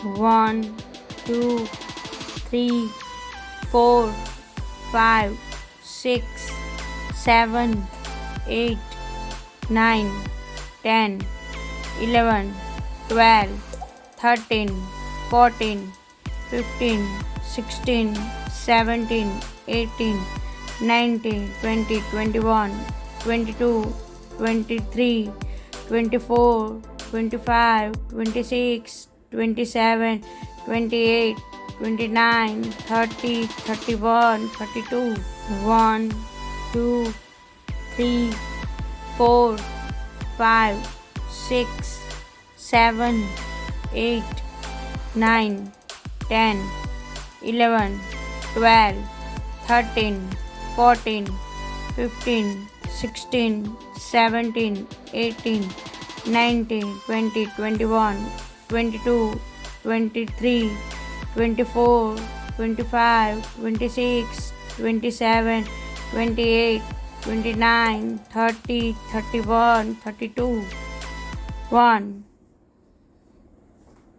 1, 2, 3, 4, 5, 6, 7, 8, 9, 10, 11, 12, 13, 14, 15, 16, 17, 18, 19, 20, 21, 22, 23, 24, 25, 26, 27, 28, 29, 30, 31, 32, 1, 2, 3, 4, 5, 6, 7, 8, 9, 10, 11, 12, 13, 14, 15, 16, 17, 18, 19, 20, 21, 22, 23, 24, 25, 26, 27, 28, 29, 30, 31, 32, 1.